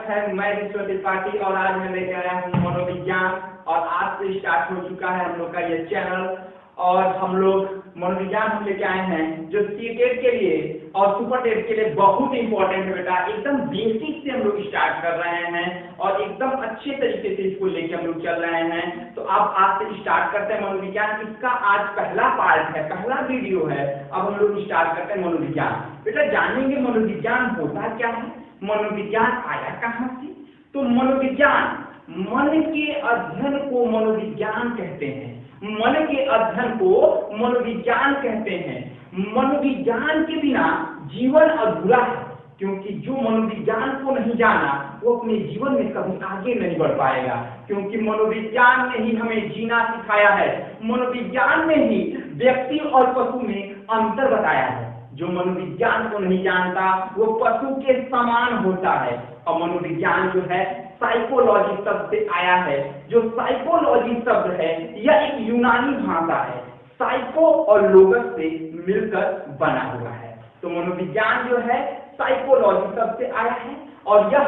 स्वागत है। मैं विश्व त्रिपाठी और आज मैं लेकर आया हूँ मनोविज्ञान और आज से स्टार्ट हो चुका है हम लोग का ये चैनल। और हम लोग मनोविज्ञान हम लेके आए हैं जो सीटेट के लिए और सुपर टेट के लिए बहुत इंपॉर्टेंट है बेटा। एकदम बेसिक से हम लोग स्टार्ट कर रहे हैं और एकदम अच्छे तरीके से इसको लेके हम लोग चल रहे हैं। तो अब आज से स्टार्ट करते हैं मनोविज्ञान। इसका आज पहला पार्ट है, पहला वीडियो है। अब हम लोग स्टार्ट करते हैं मनोविज्ञान। बेटा जानेंगे मनोविज्ञान होता क्या है, मनोविज्ञान आया कहाँ से। तो मनोविज्ञान, मन के अध्ययन को मनोविज्ञान कहते हैं। मन के अध्ययन को मनोविज्ञान कहते हैं। मनोविज्ञान के बिना जीवन अधूरा है, क्योंकि जो मनोविज्ञान को नहीं जाना वो अपने जीवन में कभी आगे नहीं बढ़ पाएगा। क्योंकि मनोविज्ञान ने ही हमें जीना सिखाया है, मनोविज्ञान ने ही व्यक्ति और पशु में अंतर बताया है। जो मनोविज्ञान को नहीं जानता वो पशु के समान होता है। और मनोविज्ञान जो है साइकोलॉजी शब्द से आया है। जो साइकोलॉजी शब्द है यह एक यूनानी भाषा है, साइको और लोगस से मिलकर बना हुआ है। तो मनोविज्ञान जो है साइकोलॉजी शब्द से आया है और यह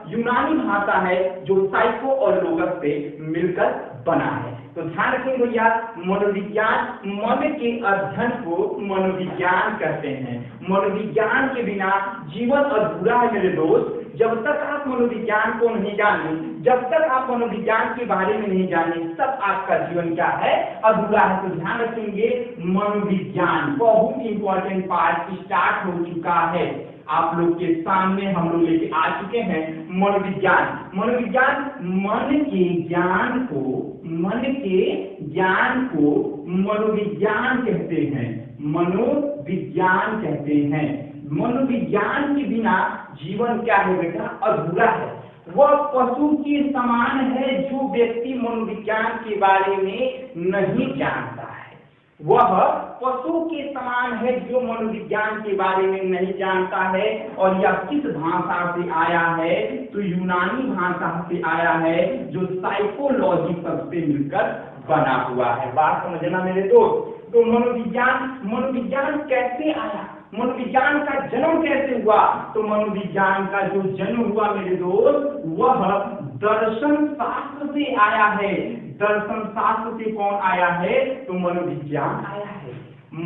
यूनानी भाषा है जो साइको और लोगस से मिलकर बना है। तो ध्यान रखें भैया, मनोविज्ञान, मन के अध्ययन को मनोविज्ञान कहते हैं। मनोविज्ञान के बिना जीवन अधूरा है मेरे दोस्त। जब तक आप मनोविज्ञान को नहीं जाने, जब तक आप मनोविज्ञान के बारे में नहीं जाने, तब आपका जीवन क्या है, अधूरा है। तो ध्यान रखेंगे, मनोविज्ञान बहुत इंपॉर्टेंट पार्ट स्टार्ट हो चुका है। आप लोग के सामने हम लोग लेके आ चुके हैं मनोविज्ञान। मनोविज्ञान मन के ज्ञान को, मन के ज्ञान को मनोविज्ञान कहते हैं, मनोविज्ञान कहते हैं। मनोविज्ञान के बिना जीवन क्या है बेटा, अधूरा है। वह पशु के समान है जो व्यक्ति मनोविज्ञान के बारे में नहीं जानता है। वह पशु के समान है जो मनोविज्ञान के बारे में नहीं जानता है। और यह किस भाषा से आया है, तो यूनानी भाषा से आया है जो साइकोलॉजी शब्द से मिलकर बना हुआ है। बात समझना मेरे दोस्त। तो मनोविज्ञान कैसे आया, मनोविज्ञान का जन्म कैसे हुआ। तो मनोविज्ञान का जो जन्म हुआ मेरे दोस्त वह दर्शन शास्त्र से आया है। दर्शन शास्त्र से कौन आया है, तो मनोविज्ञान आया है।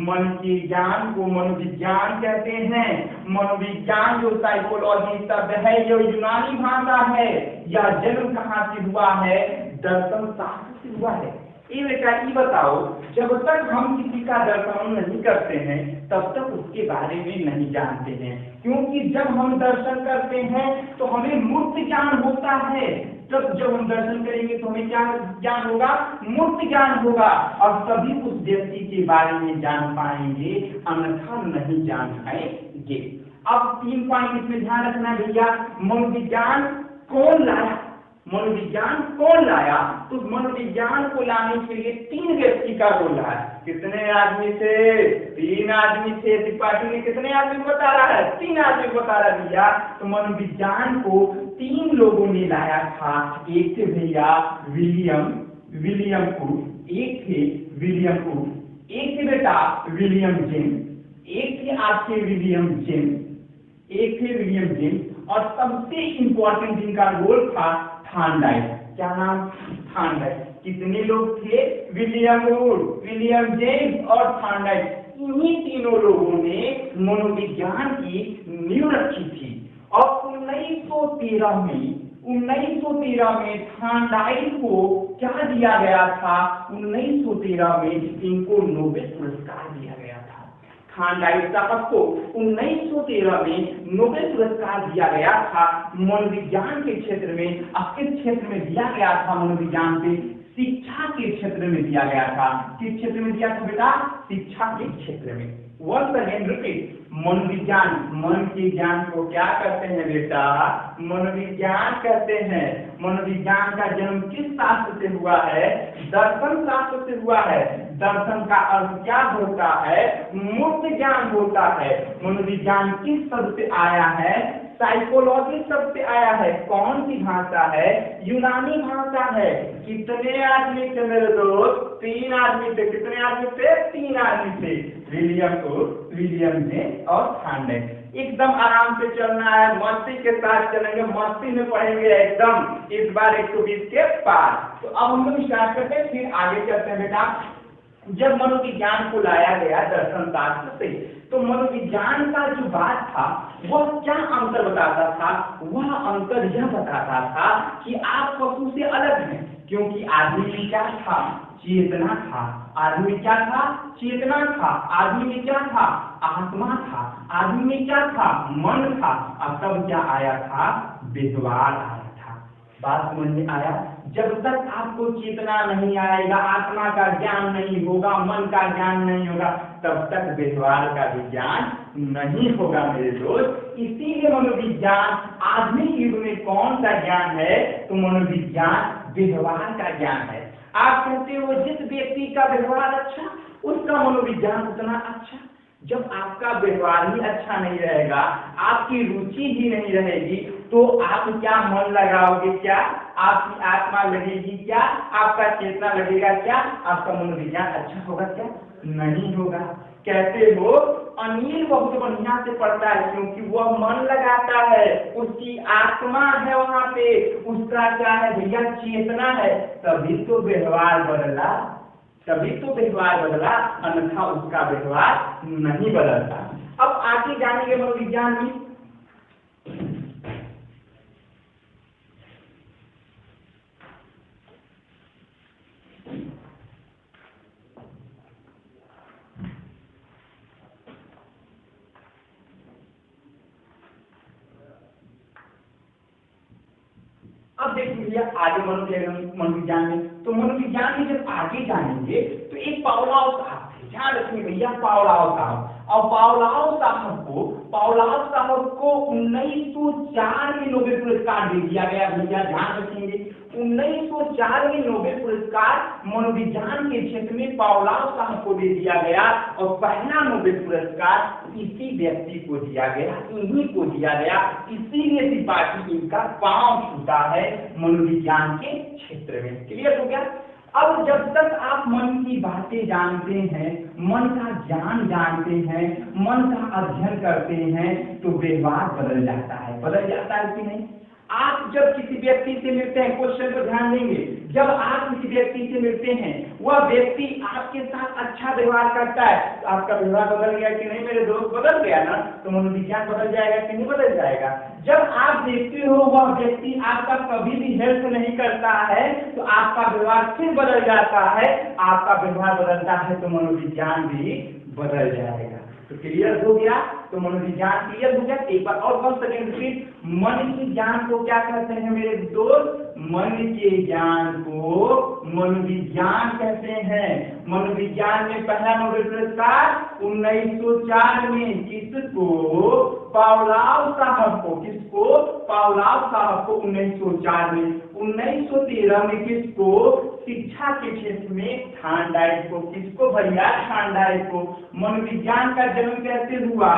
मन के ज्ञान को मनोविज्ञान कहते हैं। मनोविज्ञान जो साइकोलॉजी शब्द है यह यूनानी भाषा है। यह जन्म कहाँ से हुआ है, दर्शन शास्त्र से हुआ है। ये बेटा ये बताओ, जब तक हम किसी का दर्शन नहीं करते हैं तब तक उसके बारे में नहीं जानते हैं। क्योंकि जब हम दर्शन करते हैं तो हमें मूर्त ज्ञान होता है। तब जब हम दर्शन करेंगे तो हमें क्या ज्ञान होगा, मूर्त ज्ञान होगा। और सभी उस व्यक्ति के बारे में जान पाएंगे, अन्यथा नहीं जान पाएंगे। अब 3 पॉइंट इसमें ध्यान रखना भैया। मनोविज्ञान कौन लाया, मनोविज्ञान कौन लाया। तो मनोविज्ञान को लाने के लिए 3 व्यक्ति का रोल है। कितने आदमी थे, 3 आदमी थे। त्रिपाठी ने कितने आदमी बता रहा है, 3 आदमी बता रहा भैया। तो मनोविज्ञान को 3 लोगों ने लाया था। एक थे भैया विलियम वुड, एक थे विलियम वुड, एक थे बेटा विलियम जेम्स, एक थे आपके विलियम जेम्स, एक थे विलियम जेम्स। और सबसे इंपॉर्टेंट जिनका रोल था थॉर्नडाइक। क्या नाम, थॉर्नडाइक। कितने लोग थे, विलियम वुड, विलियम जेम्स और थॉर्नडाइक। इन्हीं तीनों लोगों ने मनोविज्ञान की नींव रखी थी। और 1913 में थॉर्नडाइक को क्या दिया गया था, 1913 में इनको नोबेल पुरस्कार दिया गया था। थॉर्नडाइक साहब को 1913 में नोबेल पुरस्कार दिया गया था मनोविज्ञान के क्षेत्र में। किस क्षेत्र में दिया गया था मनोविज्ञान से, शिक्षा के क्षेत्र में दिया गया था। किस क्षेत्र में दिया था बेटा, शिक्षा के क्षेत्र में। वंस अगेन रिपीट, मनोविज्ञान, मन के ज्ञान को क्या कहते हैं बेटा, मनोविज्ञान कहते हैं। मनोविज्ञान का जन्म किस शास्त्र से हुआ है, दर्शन शास्त्र से हुआ है। दर्शन का अर्थ क्या होता है, मूर्त ज्ञान होता है। मनोविज्ञान किस शब्द से आया है, साइकोलॉजी शब्द से आया है। कौन सी भाषा है, यूनानी भाषा है। कितने आदमी थे मेरे दोस्त, 3 आदमी थे। कितने आदमी थे, 3 आदमी थे, विलियम जेम्स और थॉर्नडाइक। एकदम आराम से चलना है, मस्ती के साथ चलेंगे, मस्ती में पढ़ेंगे एकदम इस बार 120 के पार। तो अब हम लोग स्टार्ट करते हैं, फिर आगे चलते हैं बेटा। जब मनोविज्ञान को लाया गया दर्शन शास्त्र से, तो मनोविज्ञान का जो बात था वह क्या अंतर बताता था? वह अंतर यह बताता था कि आप पशु से अलग हैं, क्योंकि आदमी में क्या था? चेतना था। आदमी में क्या था? चेतना था। आदमी में क्या था? आत्मा था। आदमी में क्या था? मन था। अब तब क्या आया था? व्यवहार आया था। बात समझ में आया? जब तक आपको चेतना नहीं आएगा, आत्मा का ज्ञान नहीं होगा, मन का ज्ञान नहीं होगा, तब तक व्यवहार का भी ज्ञान नहीं होगा मेरे दोस्त। इसीलिए मनोविज्ञान आधुनिक युग में कौन सा ज्ञान है? तो मनोविज्ञान व्यवहार का ज्ञान है। आप कहते हो जिस व्यक्ति का व्यवहार अच्छा, उसका मनोविज्ञान उतना अच्छा। जब आपका व्यवहार ही अच्छा नहीं रहेगा, आपकी रुचि ही नहीं रहेगी, तो आप क्या मन लगाओगे? क्या आपकी आत्मा लगेगी? क्या आपका चेतना लगेगा? क्या आपका मनोविज्ञान अच्छा होगा? क्या नहीं होगा। कहते हो अनिल बहुत बढ़िया से पढ़ता है, क्योंकि वह मन लगाता है, उसकी आत्मा है वहां पे, उसका क्या है भैया? चेतना है। तभी तो व्यवहार बदला, तभी तो व्यवहार बदला, अन्यथा उसका व्यवहार नहीं बदलता। अब आगे जानेंगे मनोविज्ञान में। अब देखिए भैया आगे मनोविज्ञान में, तो मनोविज्ञान में जब आगे जानेंगे तो एक पावलाव साहब थे, ध्यान रखिए भैया, पावलाव साहब। और पावलाव साहब को 1904 में नोबेल पुरस्कार दे दिया गया भैया, ध्यान रखेंगे। 1904 में नोबेल पुरस्कार मनोविज्ञान के क्षेत्र में पावलाव साहब को दे दिया गया, और पहला नोबेल पुरस्कार इसी व्यक्ति को दिया गया, इन्हीं को दिया गया। इसीलिए त्रिपाठी इनका पांव छूता है मनोविज्ञान के क्षेत्र में। क्लियर हो गया? अब जब तक आप मन की बातें जानते हैं, मन का ज्ञान जानते हैं, मन का अध्ययन करते हैं, तो व्यवहार बदल जाता है। बदल जाता है कि नहीं? आप जब किसी व्यक्ति से मिलते हैं, क्वेश्चन को ध्यान देंगे, जब आप किसी व्यक्ति से मिलते हैं, वह व्यक्ति आपके साथ अच्छा व्यवहार करता है, तो आपका व्यवहार बदल गया कि नहीं मेरे दोस्त? बदल गया ना? तो मनोविज्ञान बदल जाएगा कि नहीं बदल जाएगा? जब आप देखते हो वह व्यक्ति आपका कभी भी हेल्प नहीं करता है, तो आपका व्यवहार फिर बदल जाता है। आपका व्यवहार बदलता है तो मनोविज्ञान भी बदल जाएगा। तो क्लियर हो गया? तो मनोविज्ञान क्लियर हो गया। एक बार और 1 सेकंड रिपीट। मन के ज्ञान को क्या कहते हैं मेरे दोस्त? मन के ज्ञान को मनोविज्ञान कहते हैं। मनोविज्ञान में पहला नोबेल पुरस्कार 1904 में किसको? पावलाव साहब को। किसको? पावलाव साहब को 1904 में। 1913 में किसको? शिक्षा के क्षेत्र में थार्नडाइक को। किसको भैया? थार्नडाइक को। मनोविज्ञान का जन्म कैसे हुआ?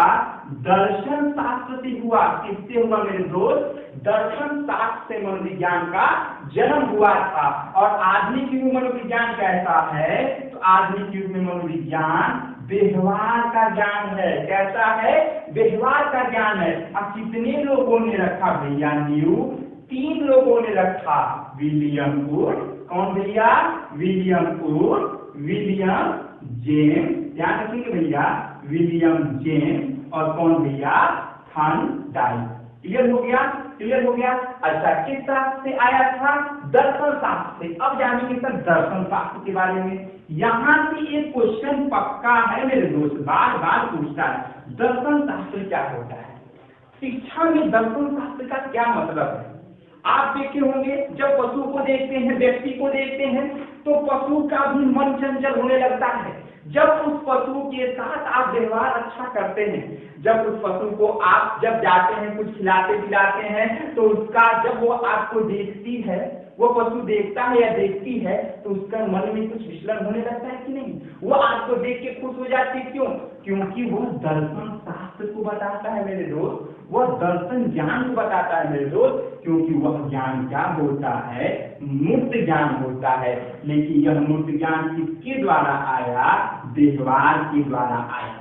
दर्शन शास्त्र से हुआ। किससे हुआ मेरे दोस्त? दर्शन शास्त्र से मनोविज्ञान का जन्म हुआ था। और आधुनिक युग में मनोविज्ञान कैसा है? तो आधुनिक युग में मनोविज्ञान व्यवहार का ज्ञान है। कैसा है? व्यवहार का ज्ञान है। अब कितने लोगों ने रखा भैया न्यू? 3 लोगों ने रखा। विलियम वुड, कौन भैया? विलियम वुड, विलियम जेम्स, ध्यान रखिएगा भैया, विलियम जेम्स, और कौन भैया? थार्नडाइक। क्लियर हो गया? क्लियर हो गया? अच्छा, किस शास्त्र से आया था? दर्शन शास्त्र से। अब जानेंगे सर दर्शन शास्त्र के बारे में। यहाँ से एक क्वेश्चन पक्का है मेरे दोस्त, बार बार पूछता है, दर्शन शास्त्र क्या होता है? शिक्षा में दर्शन शास्त्र का क्या मतलब है? आप देखे होंगे जब पशु को देखते हैं, व्यक्ति को देखते हैं, तो पशु का भी मन चंचल होने लगता है। जब उस पशु के साथ आप व्यवहार अच्छा करते हैं, जब उस पशु को आप जब जाते हैं कुछ खिलाते पिलाते हैं, तो उसका जब वो आपको देखती है, वो पशु देखता है या देखती है, तो उसका मन में कुछ विचलन होने लगता है कि नहीं? वो आपको देख के खुश हो जाती है। क्यों? क्योंकि वो दर्शन शास्त्र को बताता है मेरे दोस्त, वह दर्शन ज्ञान को बताता है मेरे दोस्त। क्योंकि वह ज्ञान क्या होता है? मुक्त ज्ञान होता है। लेकिन यह मुक्त ज्ञान किसके द्वारा आया? व्यवहार के द्वारा आया।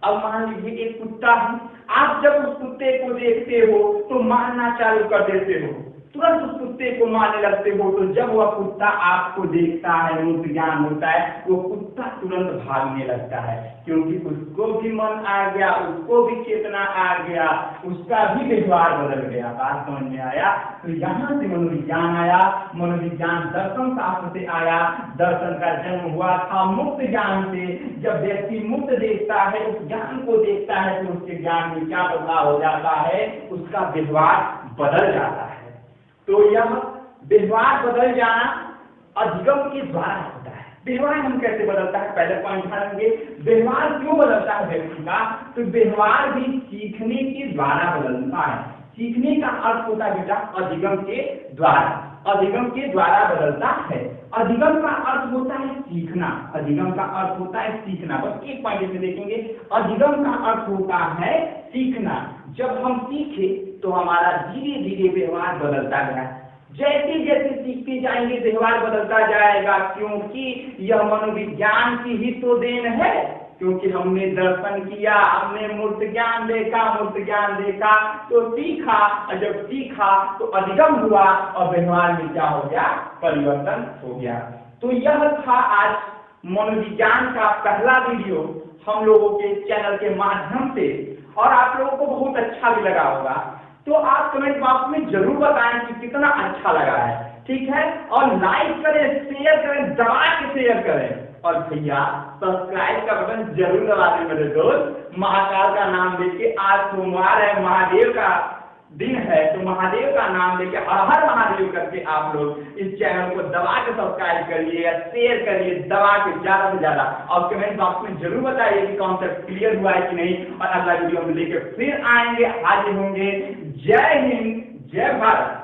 अब मान लीजिए एक कुत्ता है, आप जब उस कुत्ते को देखते हो तो मारना चालू कर देते हो, तुरंत उस कुत्ते को मारने लगते हो। तो जब वह कुत्ता आपको देखता है, मूर्त ज्ञान होता है, वो कुत्ता तुरंत भागने लगता है, क्योंकि उसको भी मन आ गया, उसको भी चेतना आ गया, उसका भी व्यवहार बदल गया। बात समझ में आया? तो यहाँ से मनोविज्ञान आया, मनोविज्ञान दर्शन शास्त्र से आया। दर्शन का जन्म हुआ था मुक्त ज्ञान से। जब व्यक्ति मुक्त देखता है, उस ज्ञान को देखता है, तो उसके ज्ञान में क्या बदलाव हो जाता है? उसका व्यवहार बदल जाता है। तो यह व्यवहार बदल जाना अधिगम के द्वारा होता है। व्यवहार हम कैसे बदलता है, पहले पॉइंट ढालेंगे। व्यवहार क्यों बदलता है व्यक्ति का? तो व्यवहार भी सीखने के द्वारा बदलता है। सीखने का अर्थ होता है बेटा अधिगम के द्वारा, अधिगम के द्वारा बदलता है। अधिगम का अर्थ होता है सीखना, अधिगम का अर्थ होता है सीखना। बस एक पॉइंट से देखेंगे, अधिगम का अर्थ होता है सीखना। जब हम सीखे तो हमारा धीरे धीरे व्यवहार बदलता गया, जैसे जैसे सीखते जाएंगे व्यवहार बदलता जाएगा, क्योंकि यह मनोविज्ञान की ही तो देन है। क्योंकि हमने दर्शन किया, हमने मूर्त ज्ञान देखा, मूर्त ज्ञान देखा तो सीखा, और जब सीखा तो अधिगम हुआ और व्यवहार में क्या हो गया? परिवर्तन हो गया। तो यह था आज मनोविज्ञान का पहला वीडियो हम लोगों के चैनल के माध्यम से, और आप लोगों को बहुत अच्छा भी लगा होगा। तो आप कमेंट बॉक्स में जरूर बताएं कि कितना अच्छा लगा है, ठीक है? और लाइक करें, शेयर करें, दबा के शेयर करें, और भैया सब्सक्राइब का बटन जरूर दबा दें मेरे दोस्त। महाकाल का नाम लेके, आज सोमवार है, महादेव का दिन है, तो महादेव का नाम लेके हर हर महादेव करके आप लोग इस चैनल को दबा के सब्सक्राइब करिए या शेयर करिए, दबा के ज्यादा से ज्यादा। और कमेंट बॉक्स में जरूर बताइए कि कॉन्सेप्ट क्लियर हुआ है कि नहीं, और अगला वीडियो हम लेके फिर आएंगे, हाजिर होंगे। जय हिंद, जय भारत।